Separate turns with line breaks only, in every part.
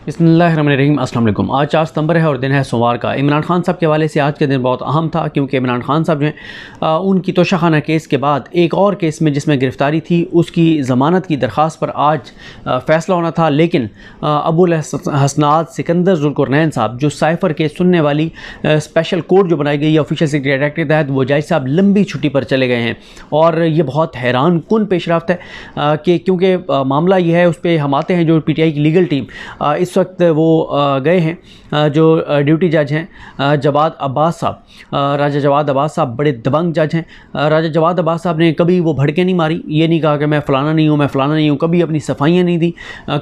बिस्मिल्लाहिर्रहमानिर्रहीम। अस्सलाम वालेकुम। आज 4 सितंबर है और दिन है सोमवार का। इमरान खान साहब के हवाले से आज के दिन बहुत अहम था क्योंकि इमरान खान साहब जो हैं उनकी तोशाखाना केस के बाद एक और केस में जिसमें गिरफ़्तारी थी उसकी ज़मानत की दरख्वास्त पर आज फ़ैसला होना था, लेकिन अबुल हसनात सिकंदर ज़ुल्क़रनैन साहब जो साइफ़र केस सुनने वाली स्पेशल कोर्ट जो बनाई गई है ऑफिशियल सेक्रेटरी एक्ट के तहत, वो जज साहब लंबी छुट्टी पर चले गए हैं और ये बहुत हैरान कुन पेशरफ्त है कि क्योंकि मामला ये है, उस पर हम आते हैं। जो PTI की लीगल टीम इस वक्त वो गए हैं, जो ड्यूटी जज हैं जवाद अब्बास साहब, राजा जवाद अब्बास साहब बड़े दबंग जज हैं। राजा जवाद अब्बास साहब ने कभी वो भड़के नहीं मारी, ये नहीं कहा कि मैं फ़लाना नहीं हूँ, मैं फ़लाना नहीं हूँ, कभी अपनी सफाइयाँ नहीं दी,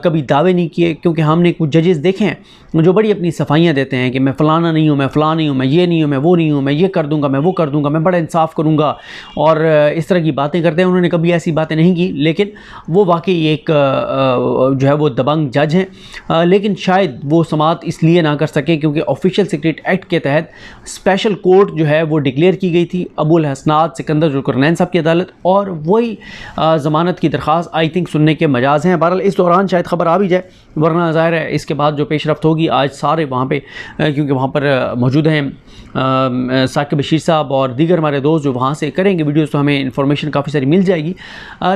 कभी दावे नहीं किए। क्योंकि हमने कुछ जजेस देखे हैं जो बड़ी अपनी सफाइयाँ देते हैं कि मैं फ़लाना नहीं हूँ, मैं फ़लाना नहीं हूँ, मैं ये नहीं हूँ, मैं वो नहीं हूँ, मैं ये कर दूँगा, मैं वो कर दूँगा, मैं बड़ा इंसाफ़ करूँगा और इस तरह की बातें करते हैं। उन्होंने कभी ऐसी बातें नहीं की, लेकिन वो वाकई एक जो है वो दबंग जज हैं। लेकिन शायद वो समाअत इसलिए ना कर सके क्योंकि ऑफिशियल सेक्रेटरी एक्ट के तहत स्पेशल कोर्ट जो है वो डिक्लेयर की गई थी अबुल हसनात सिकंदर ज़ुल्क़रनैन साहब की अदालत, और वही ज़मानत की दरख्वास्त आई थिंक सुनने के मजाज हैं। बहरहाल इस दौरान शायद ख़बर आ भी जाए, वरना ज़ाहिर है इसके बाद जो पेशरफ्त होगी आज सारे वहाँ पे क्योंकि वहाँ पर मौजूद हैं साकिब बशीर साहब और दीगर हमारे दोस्त जो वहाँ से करेंगे वीडियोज़, तो हमें इन्फॉर्मेशन काफ़ी सारी मिल जाएगी।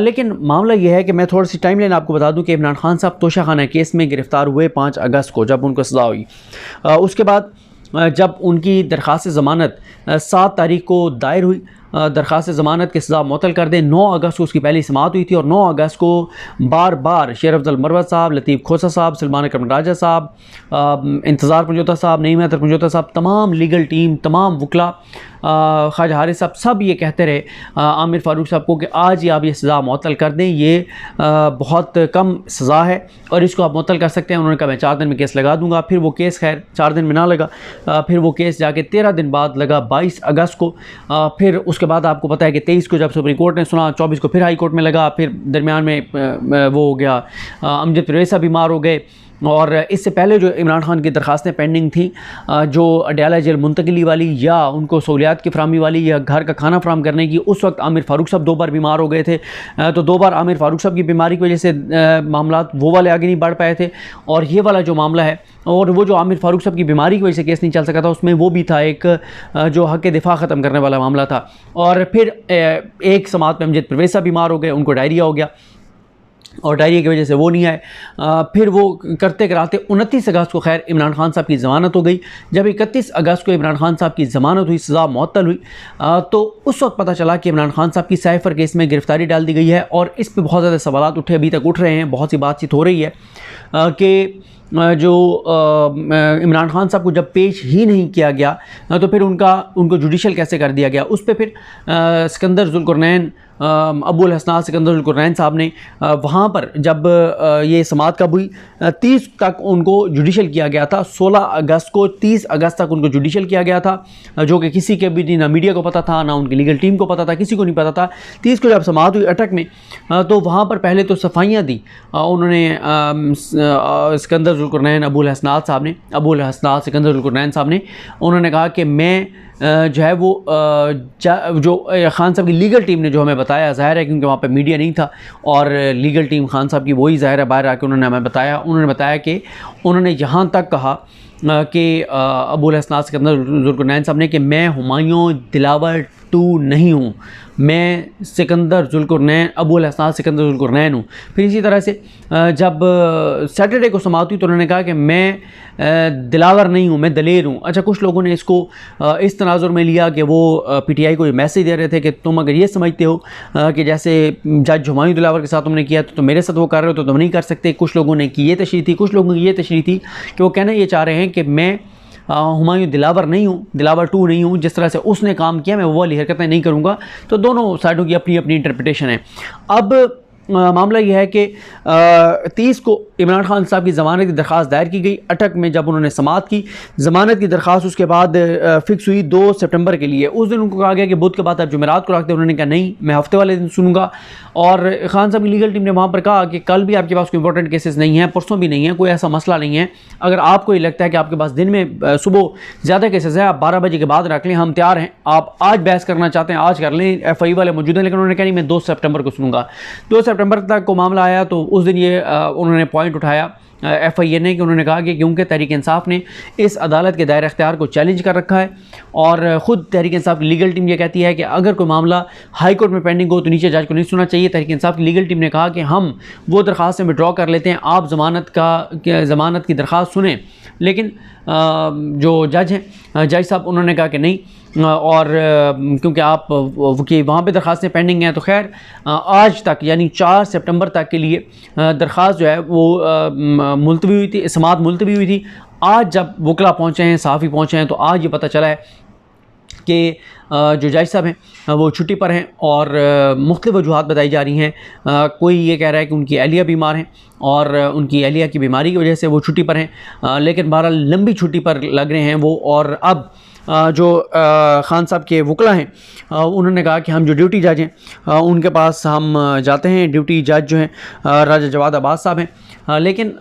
लेकिन मामला ये है कि मैं थोड़ी सी टाइमलाइन आपको बता दूं कि इमरान खान साहब तोशाखाना केस में गिरफ़्तार हुए 5 अगस्त को, जब उनको सज़ा हुई। उसके बाद जब उनकी दरख्वास्त ज़मानत 7 तारीख को दायर हुई, दरख्वास्त ज़मानत की सज़ा मुअत्तल कर दें। 9 अगस्त को उसकी पहली समाअत हुई थी और 9 अगस्त को बार बार शेर अफजल मरवत साहब, लतीफ़ खोसा साहब, सलमान अकरम राजा साहब, इंतज़ार पंजोता साहब, नईम अतर पंजोता साहब, तमाम लीगल टीम, तमाम वकला, ख्वाजा हारिस साहब, सब ये कहते रहे आमिर फ़ारूक साहब को कि आज ही आप ये सज़ा मुअत्तल कर दें, ये बहुत कम सज़ा है और इसको आप मुअत्तल कर सकते हैं। उन्होंने कहा मैं 4 दिन में केस लगा दूँगा। फिर वो केस खैर 4 दिन में ना लगा, फिर वो केस जाके 13 दिन बाद लगा 22 अगस्त को। फिर उसके बाद आपको पता है कि 23 को जब सुप्रीम कोर्ट ने सुना, 24 को फिर हाई कोर्ट में लगा, फिर दरमियान में वो हो गया, अमजद परवेज़ बीमार हो गए। और इससे पहले जो इमरान खान की दरख्वास्तें पेंडिंग थी, जो अडयाला जेल मुंतकिली वाली या उनको सहूलियात की फराहमी वाली या घर का खाना फराहम करने की, उस वक्त आमिर फ़ारूक साहब 2 बार बीमार हो गए थे। तो 2 बार आमिर फ़ारूक साहब की बीमारी की वजह से मामला वो वाले आगे नहीं बढ़ पाए थे। और ये वाला जो मामला है, और वो जो आमिर फ़ारूक साहब की बीमारी की वजह से केस नहीं चल सका था, उसमें वो भी था एक जो हक़ दिफ़ा ख़त्म करने वाला मामला था। और फिर एक समाअत में अमजद परवेज़ साहब बीमार हो गए, उनको डायरिया हो गया और डायरिया की वजह से वो नहीं आए। फिर वो करते कराते 29 अगस्त को खैर इमरान खान साहब की ज़मानत हो गई। जब 31 अगस्त को इमरान खान साहब की ज़मानत हुई, सज़ा मुअत्तल हुई, तो उस वक्त पता चला कि इमरान खान साहब की साइफ़र केस में गिरफ़्तारी डाल दी गई है और इस पर बहुत ज़्यादा सवालात उठे, अभी तक उठ रहे हैं, बहुत सी बातचीत हो रही है कि जो इमरान खान साहब को जब पेश ही नहीं किया गया तो फिर उनको जुडिशल कैसे कर दिया गया। उस पर फिर सिकंदर ज़ुल्क़रनैन, अबुल हसनात सिकंदर ज़ुल्क़रनैन साहब ने वहाँ पर जब ये समाअत कब हुई, 30 तक उनको जुडिशल किया गया था। 16 अगस्त को 30 अगस्त तक उनको जुडिशल किया गया था, जो कि किसी के भी ना मीडिया को पता था, ना उनकी लीगल टीम को पता था, किसी को नहीं पता था। 30 को जब समाअत हुई अटक में, तो वहाँ पर पहले तो सफाइयाँ दी उन्होंने सिकंदर ज़ुल्क़रनैन अबुल हसनात सिकंदर ज़ुल्क़रनैन साहब ने। उन्होंने कहा कि मैं जो है वो जो खान साहब की लीगल टीम ने जो हमें बताया, ज़ाहिर है क्योंकि वहाँ पे मीडिया नहीं था और लीगल टीम खान साहब की वही ज़ाहिर है बाहर आके उन्होंने हमें बताया। उन्होंने बताया कि उन्होंने यहाँ तक कहा कि अबुल हसनात सिकंदर ज़ुल्क़रनैन साहब ने कि मैं हुमायूं दिलावर 2 नहीं हूँ, मैं सिकंदर ज़ुल्क़रनैन अबुल हसनात सिकंदर ज़ुल्क़रनैन हूँ। फिर इसी तरह से जब सैटरडे को समाअत हुई तो उन्होंने कहा कि मैं दिलावर नहीं हूँ, मैं दलेर हूँ। अच्छा, कुछ लोगों ने इसको इस तनाजुर में लिया कि वो PTI को ये मैसेज दे रहे थे कि तुम अगर ये समझते हो कि जैसे जज हुमायूं दिलावर के साथ तुमने किया तो मेरे साथ वो कर रहे हो तो तुम नहीं कर सकते। कुछ लोगों ने की ये तशरीह थी, कुछ लोगों की ये तशरीह थी कि वो कहना ये चाह रहे हैं कि मैं हुमायूं दिलावर नहीं हूँ, दिलावर 2 नहीं हूँ, जिस तरह से उसने काम किया मैं वो वाली हरकतें नहीं करूँगा। तो दोनों साइडों की अपनी अपनी इंटरप्रिटेशन है। अब मामला यह है कि 30 को इमरान खान साहब की ज़मानत की दरख्वास्त दायर की गई अटक में। जब उन्होंने समाअत की ज़मानत की दरख्वास्त, उसके बाद फ़िक्स हुई 2 सितंबर के लिए। उस दिन उनको कहा गया कि बुध के बाद आप जुमेरात को रखते। उन्होंने कहा नहीं, मैं हफ्ते वाले दिन सुनूंगा। और खान साहब की लीगल टीम ने वहाँ पर कहा कि कल भी आपके पास कोई इंपॉर्टेंट केसेस नहीं हैं, परसों भी नहीं है, कोई ऐसा मसला नहीं है। अगर आपको ये लगता है कि आपके पास दिन में सुबह ज़्यादा केसेस है, आप 12 बजे के बाद रख लें, हम तैयार हैं। आप आज बहस करना चाहते हैं आज कर लें, FI वाले मौजूद हैं। लेकिन उन्होंने कहा नहीं, मैं 2 सितंबर को सुनूंगा। 2 सितंबर तक को मामला आया तो उस दिन ये उन्होंने पॉइंट उठाया FIA ने, कि उन्होंने कहा कि क्योंकि तहरीक इंसाफ ने इस अदालत के दायरा इख्तियार को चैलेंज कर रखा है और ख़ुद तहरीक इंसाफ की लीगल टीम ये कहती है कि अगर कोई मामला हाई कोर्ट में पेंडिंग हो तो नीचे जज को नहीं सुनना चाहिए। तहरीक इंसाफ की लीगल टीम ने कहा कि हम वो दरख्वास्त में विड्रॉ कर लेते हैं, आप ज़मानत की दरख्वास्त सुने। लेकिन जो जज हैं, जज साहब, उन्होंने कहा कि नहीं, और क्योंकि आप कि वहाँ पे दरख्वास्तें पेंडिंग हैं, तो खैर आज तक यानी 4 सितंबर तक के लिए दरख्वास्त जो है वो मुलतवी हुई थी, समाअत मुलतवी हुई थी। आज जब वकला पहुँचे हैं, सहाफ़ी पहुँचे हैं, तो आज ये पता चला है कि जो जज साहब हैं वो छुट्टी पर हैं और मुख्तलिफ़ वजूहात बताई जा रही हैं। कोई ये कह रहा है कि उनकी अहलिया बीमार हैं और उनकी अहलिया की बीमारी की वजह से वो छुट्टी पर हैं, लेकिन बहरहाल लंबी छुट्टी पर लग रहे हैं वो। और अब जो ख़ान साहब के वकला हैं उन्होंने कहा कि हम जो ड्यूटी जज हैं उनके पास हम जाते हैं। ड्यूटी जज जो हैं राजा जवाद अब्बास साहब हैं, लेकिन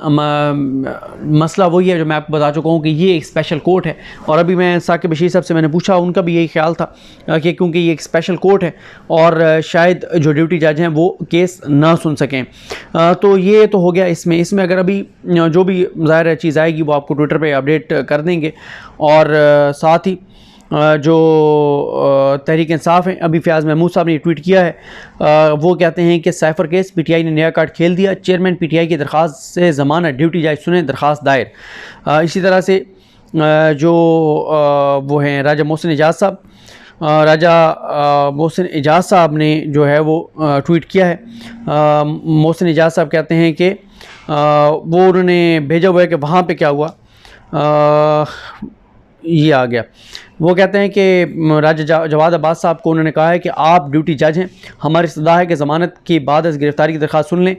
मसला वही है जो मैं आपको बता चुका हूँ कि ये एक स्पेशल कोर्ट है। और अभी मैं साकिब बशीर साहब से मैंने पूछा, उनका भी यही ख्याल था कि क्योंकि ये एक स्पेशल कोर्ट है और शायद जो ड्यूटी जज हैं वो केस ना सुन सकें। तो ये तो हो गया इसमें अगर अभी जो भी ज़ाहिर है चीज़ आएगी वो आपको ट्विटर पे अपडेट कर देंगे। और साथ ही जो तहरीक इंसाफ हैं, अभी फ़याज़ महमूद साहब ने ट्वीट किया है, वो कहते हैं कि साइफ़र केस PTI ने नया कार्ड खेल दिया, चेयरमैन PTI की दरख्वास्त से ज़मानत, ड्यूटी जज सुने, दरख्वास्त दायर। इसी तरह से जो वो हैं राजा मोहसिन एजाज़ साहब, राजा मोहसिन एजाज़ साहब ने जो है वो ट्वीट किया है। मोहसिन एजाज़ साहब कहते हैं कि वो उन्होंने भेजा हुआ है कि वहाँ पे क्या हुआ, ये आ गया। वो कहते हैं कि राजा जवाद अब्बास साहब को उन्होंने कहा है कि आप ड्यूटी जज हैं, हमारी सदा है कि ज़मानत की बाद गिरफ़्तारी की दरख्वास्त सुन लें।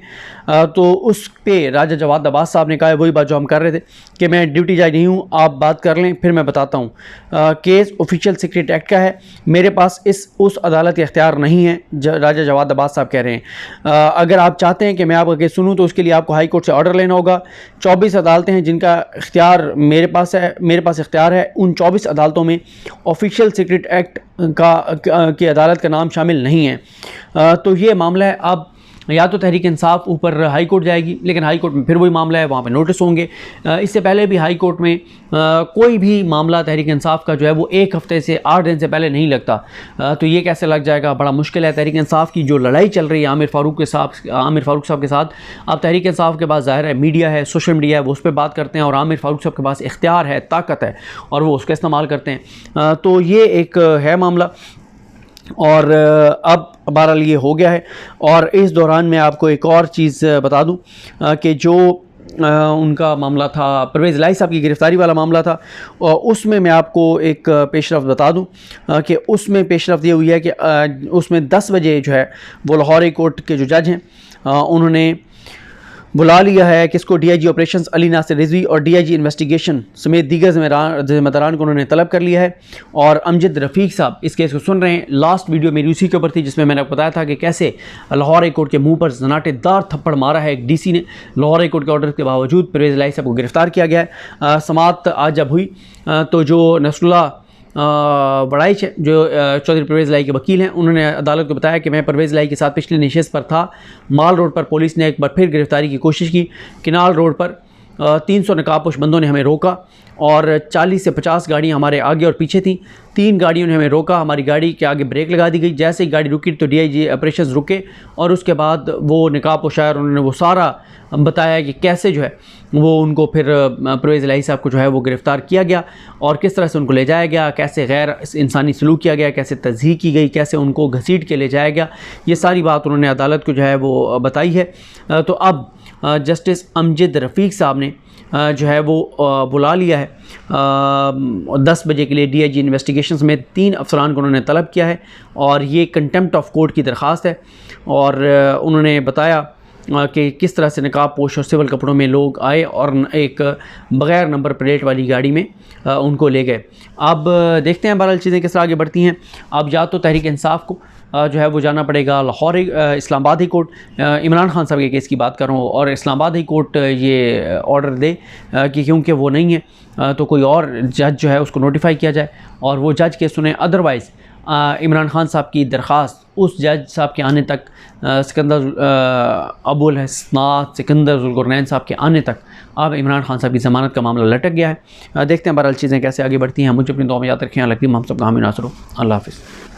तो उस पे राजा जवाद अब्बास साहब ने कहा है वही बात जो हम कर रहे थे कि मैं ड्यूटी जज नहीं हूँ, आप बात कर लें फिर मैं बताता हूँ। केस ऑफिशियल सीक्रेट एक्ट का है, मेरे पास उस अदालत का इख्तियार नहीं है, राजा जवाद अब्बास साहब कह रहे हैं। अगर आप चाहते हैं कि मैं आपका केस सुनूँ तो उसके लिए आपको हाई कोर्ट से ऑर्डर लेना होगा। 24 अदालतें हैं जिनका इख्तियार मेरे पास इख्तियार है। उन 24 अदालतों में ऑफिशियल सीक्रेट एक्ट की अदालत का नाम शामिल नहीं है। तो ये मामला है। अब या तो तहरीक इंसाफ ऊपर हाई कोर्ट जाएगी, लेकिन हाई कोर्ट में फिर वही मामला है, वहाँ पे नोटिस होंगे। इससे पहले भी हाई कोर्ट में कोई भी मामला तहरीक इंसाफ का जो है वो 1 हफ़्ते से 8 दिन से पहले नहीं लगता। तो ये कैसे लग जाएगा, बड़ा मुश्किल है। तहरीक इंसाफ की जो लड़ाई चल रही है आमिर फ़ारूक साहब के साथ, अब तहरीक इंसाफ के पास ज़ाहिर है मीडिया है, सोशल मीडिया है, वो उस पर बात करते हैं और आमिर फ़ारूक साहब के पास इख्तियार है, ताकत है और वो उसका इस्तेमाल करते हैं। तो ये एक है मामला। और अब बहरहाल ये हो गया है। और इस दौरान मैं आपको एक और चीज़ बता दूं कि जो उनका मामला था, परवेज़ इलाही साहब की गिरफ़्तारी वाला मामला था, और उसमें मैं आपको एक पेशरफ़्त बता दूं कि उसमें पेशरफ़्त ये हुई है कि उसमें 10 बजे जो है वो लाहौर हाई कोर्ट के जो जज हैं उन्होंने बुला लिया है किसको, DIG ऑपरेशंस अली नासिर रिजवी और DIG इन्वेस्टिगेशन समेत दीगर ज़िम्मेदारान को उन्होंने तलब कर लिया है। और अमजद रफ़ीक साहब इस केस को सुन रहे हैं। लास्ट वीडियो मेरी उसी के ऊपर थी जिसमें मैंने बताया था कि कैसे लाहौर हाई कोर्ट के मुंह पर जनाटेदार थप्पड़ मारा है एक DC ने। लाहौर हाई कोर्ट के ऑर्डर के बावजूद परवेज़ इलाही साहब को गिरफ़्तार किया गया है। समाअत आज जब हुई तो जो नसरुल्लाह बड़ाइच है, जो चौधरी परवेज़ इलाही के वकील हैं, उन्होंने अदालत को बताया कि मैं परवेज़ इलाही के साथ पिछले नशिस्त पर था। माल रोड पर पुलिस ने एक बार फिर गिरफ़्तारी की कोशिश की। किनाल रोड पर 300 नकाबपोश बंदों ने हमें रोका और 40 से 50 गाड़ियाँ हमारे आगे और पीछे थीं। 3 गाड़ियों ने हमें रोका, हमारी गाड़ी के आगे ब्रेक लगा दी गई। जैसे ही गाड़ी रुकी तो DIG ऑपरेशंस रुके और उसके बाद वो नकाबपोशार उन्होंने वो सारा बताया कि कैसे जो है वो उनको फिर परवेज़ इलाही साहब को जो है वो गिरफ़्तार किया गया और किस तरह से उनको ले जाया गया, कैसे गैर इंसानी सलूक किया गया, कैसे तज़हीक की गई, कैसे उनको घसीट के ले जाया गया। ये सारी बात उन्होंने अदालत को जो है वो बताई है। तो अब जस्टिस अमजद रफ़ीक साहब ने जो है वो बुला लिया है 10 बजे के लिए DIG इन्वेस्टिगेशंस में 3 अफसरान को उन्होंने तलब किया है और ये कंटेम्प्ट ऑफ कोर्ट की दरख्वास्त है। और उन्होंने बताया कि किस तरह से नकाब पोश और सिविल कपड़ों में लोग आए और एक बग़ैर नंबर प्लेट वाली गाड़ी में उनको ले गए। अब देखते हैं बहरहाल चीज़ें किस तरह आगे बढ़ती हैं। अब या तो तहरीक इंसाफ को जो है वो जाना पड़ेगा लाहौर इस्लामाबाद हाई कोर्ट, इमरान खान साहब के केस की बात कर रहा हूँ, और इस्लामाबाद हाई कोर्ट ये ऑर्डर दे कि क्योंकि वो नहीं है तो कोई और जज जो है उसको नोटिफाई किया जाए और वो जज केस सुने। अदरवाइज़ इमरान खान साहब की दरख्वास्त उस जज साहब के आने तक, सिकंदर अबुल हसनात सिकंदर जुल्कुरनैन साहब के आने तक अब इमरान खान साहब की ज़मानत का मामला लटक गया है। देखते हैं बहरहाल चीज़ें कैसे आगे बढ़ती हैं। मुझे अपनी दुआ में याद रखें। अल्लाह हम सब हामी नासरो। अल्लाह हाफ़िज़।